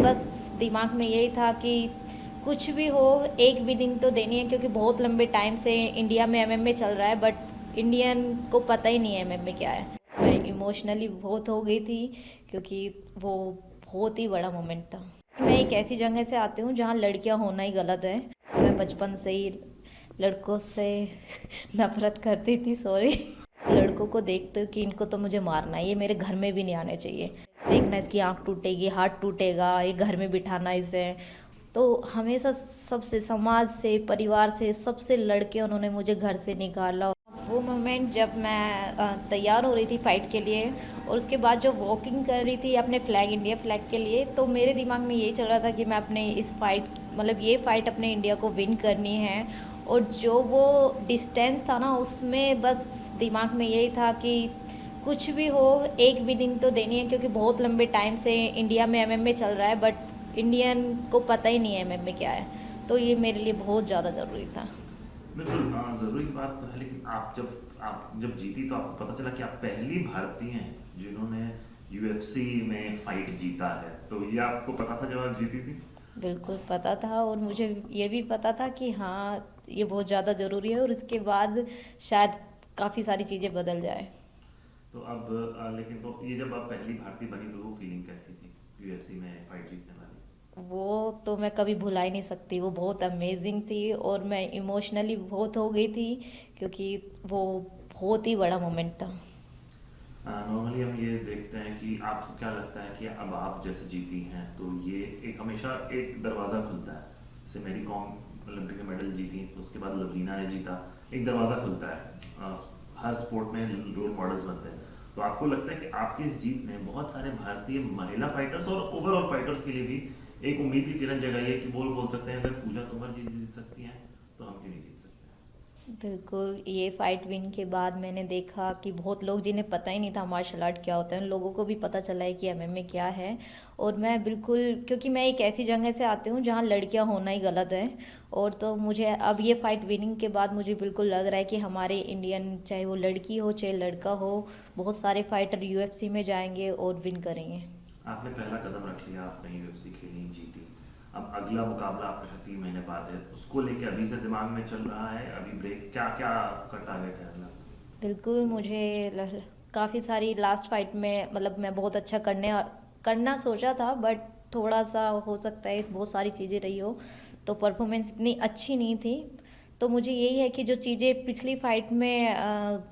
बस दिमाग में यही था कि कुछ भी हो, एक विनिंग तो देनी है, क्योंकि बहुत लंबे टाइम से इंडिया में एमएमए चल रहा है, बट इंडियन को पता ही नहीं है एमएमए क्या है। मैं इमोशनली बहुत हो गई थी, क्योंकि वो बहुत ही बड़ा मोमेंट था। मैं एक ऐसी जगह से आती हूँ जहाँ लड़कियाँ होना ही गलत है। मैं बचपन से ही लड़कों से नफरत करती थी, सॉरी। लड़कों को देखते हो कि इनको तो मुझे मारना है, ये मेरे घर में भी नहीं आने चाहिए। देखना इसकी आंख टूटेगी, हाथ टूटेगा, ये घर में बिठाना इसे। तो हमेशा सबसे, समाज से, परिवार से, सबसे लड़के उन्होंने मुझे घर से निकाला। वो मोमेंट जब मैं तैयार हो रही थी फ़ाइट के लिए, और उसके बाद जो वॉकिंग कर रही थी अपने फ्लैग, इंडिया फ्लैग के लिए, तो मेरे दिमाग में यही चल रहा था कि मैं अपने इस फाइट, मतलब ये फ़ाइट अपने इंडिया को विन करनी है। और जो वो डिस्टेंस था ना, उसमें बस दिमाग में यही था कि कुछ भी हो, एक विनिंग तो देनी है, क्योंकि बहुत लंबे टाइम से इंडिया में एमएमए चल रहा है, बट इंडियन को पता ही नहीं है एमएमए क्या है। तो ये मेरे लिए बहुत ज़्यादा ज़रूरी था। बिल्कुल ज़रूरी बात तो है, लेकिन आप जब जीती तो आपको पता चला कि आप पहली भारतीय हैं जिन्होंने यूएफसी में फाइट जीता है। तो ये आपको पता था जब आप जीती थी? बिल्कुल पता था, और मुझे ये भी पता था कि हाँ, ये बहुत ज़्यादा ज़रूरी है, और इसके बाद शायद काफ़ी सारी चीज़ें बदल जाए। तो अब लेकिन तो ये जब आप पहली भारतीय बनी तो वो फीलिंग कैसी थी यूएफसी में फाइट जीतने वाली? वो तो मैं कभी भुला ही नहीं सकती, वो बहुत अमेजिंग थी, और मैं इमोशनली बहुत हो गई थी, क्योंकि वो बहुत ही बड़ा मोमेंट था। नॉर्मली हम ये देखते हैं कि आपको क्या लगता है कि अब आप जैसे जीती हैं तो ये एक हमेशा एक दरवाज़ा खुलता है। जैसे मेरी कॉम ओलंपिक में मेडल जीती तो उसके बाद लवलीना ने जीता, एक दरवाज़ा खुलता है। हर स्पोर्ट में रोल मॉडल्स बनते हैं। तो आपको लगता है कि आपकी इस जीत ने बहुत सारे भारतीय महिला फाइटर्स और ओवरऑल फाइटर्स के लिए भी एक उम्मीद की किरण जगाई है कि बोल सकते हैं अगर पूजा तोमर जी जीत सकती हैं तो हम क्यों नहीं जीत सकते? बिल्कुल, ये फाइट विन के बाद मैंने देखा कि बहुत लोग जिन्हें पता ही नहीं था मार्शल आर्ट क्या होता है, उन लोगों को भी पता चला है कि एमएमए क्या है। और मैं बिल्कुल, क्योंकि मैं एक ऐसी जगह से आती हूँ जहाँ लड़कियाँ होना ही गलत है। और तो मुझे अब ये फाइट विनिंग के बाद मुझे बिल्कुल लग रहा है कि हमारे इंडियन, चाहे वो लड़की हो चाहे लड़का हो, बहुत सारे फाइटर यूएफसी में जाएंगे और विन करेंगे। आपने पहला कदम रख लिया, आपने यूएफसी खेली, जीती। अब अगला मुकाबला आपके साथ 3 महीने बाद है, उसको लेके अभी से दिमाग में चल रहा है? अभी ब्रेक क्या क्या आपका टारगेट है अगला? बिल्कुल, मुझे काफ़ी सारी लास्ट फाइट में, मतलब मैं बहुत अच्छा करना सोचा था, बट थोड़ा सा हो सकता है बहुत सारी चीज़ें रही हो, तो परफॉर्मेंस इतनी अच्छी नहीं थी। तो मुझे यही है कि जो चीज़ें पिछली फाइट में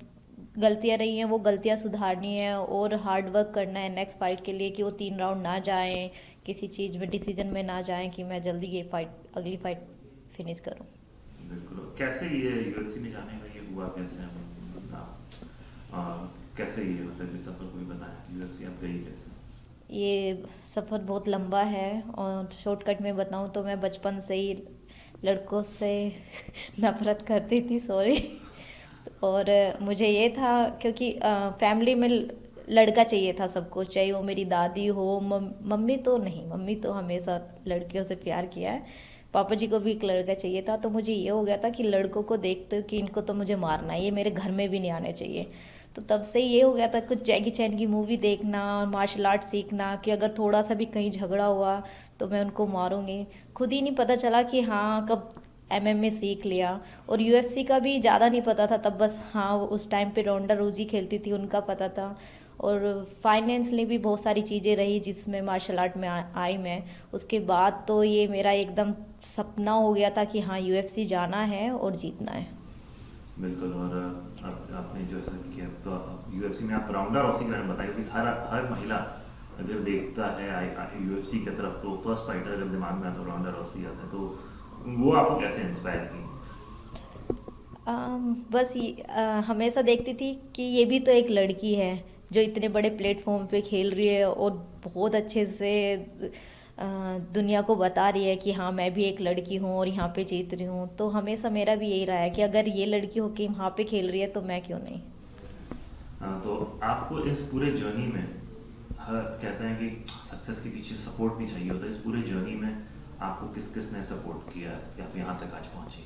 गलतियाँ रही हैं, वो गलतियाँ सुधारनी है, और हार्ड वर्क करना है नेक्स्ट फाइट के लिए, कि वो 3 राउंड ना जाएं, किसी चीज़ में डिसीजन में ना जाएं, कि मैं जल्दी ये फाइट, अगली फाइट फिनिश करूं। बिल्कुल। कैसे ये यूएफसी में जाने का ये हुआ कैसे हमें कैसे ये मतलब कि सफर कोई बताया कि यूएफसी आप गई कैसे? ये सफ़र बहुत लंबा है, और शॉर्टकट में बताऊँ तो मैं बचपन से ही लड़कों से नफरत करती थी, सॉरी। और मुझे ये था, क्योंकि फैमिली में लड़का चाहिए था सबको, चाहे वो मेरी दादी हो, मम्मी तो नहीं, मम्मी तो हमेशा लड़कियों से प्यार किया है। पापा जी को भी एक लड़का चाहिए था, तो मुझे ये हो गया था कि लड़कों को देखते हो कि इनको तो मुझे मारना है, ये मेरे घर में भी नहीं आने चाहिए। तो तब से ये हो गया था, कुछ जैकी चैन की मूवी देखना, मार्शल आर्ट सीखना, कि अगर थोड़ा सा भी कहीं झगड़ा हुआ तो मैं उनको मारूंगी। खुद ही नहीं पता चला कि हाँ, कब एमएमए सीख लिया। और यूएफसी का भी ज़्यादा नहीं पता था तब, बस हाँ, वो उस टाइम पे रोंडा रोजी खेलती थी, उनका पता था। और फाइनेंसली भी बहुत सारी चीज़ें रही जिसमें मार्शल आर्ट में आई मैं। उसके बाद तो ये मेरा एकदम सपना हो गया था कि हाँ, यूएफसी जाना है और जीतना है। बिल्कुल। और आपने जो ऐसा किया तो यूएफसी में आप राउंडा रॉसी के बारे में बताइए कि हर हर महिला अगर देखता है यूएफसी की तरफ तो फर्स्ट फाइटर अगर दिमाग में आता है राउंडा रॉसी आता है, तो वो आपको कैसे इंस्पायर की? बस ये हमेशा देखती थी कि ये भी तो एक लड़की है, जो इतने बड़े प्लेटफॉर्म पे खेल रही है, और बहुत अच्छे से दुनिया को बता रही है कि हाँ, मैं भी एक लड़की हूँ और यहाँ पे जीत रही हूँ। तो हमेशा मेरा भी यही रहा है कि अगर ये लड़की होके वहाँ पे खेल रही है तो मैं क्यों नहीं। तो आपको इस पूरे जर्नी में हर कहते हैं कि सक्सेस के पीछे सपोर्ट भी चाहिए होता है, इस पूरे जर्नी में आपको किस किस ने सपोर्ट किया कि आप यहाँ तक आज पहुँचे?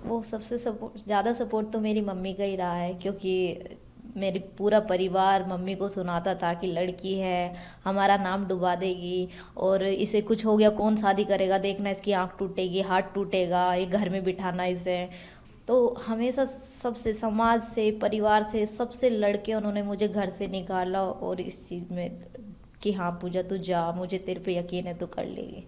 वो सबसे सपोर्ट, ज़्यादा सपोर्ट तो मेरी मम्मी का ही रहा है, क्योंकि मेरी पूरा परिवार मम्मी को सुनाता था कि लड़की है, हमारा नाम डुबा देगी, और इसे कुछ हो गया कौन शादी करेगा, देखना इसकी आँख टूटेगी, हाथ टूटेगा, ये घर में बिठाना इसे। तो हमेशा सबसे, समाज से, परिवार से, सबसे लड़के उन्होंने मुझे घर से निकाला, और इस चीज़ में कि हाँ पूजा तू जा, मुझे तेरे पे यकीन है, तू कर लेगी।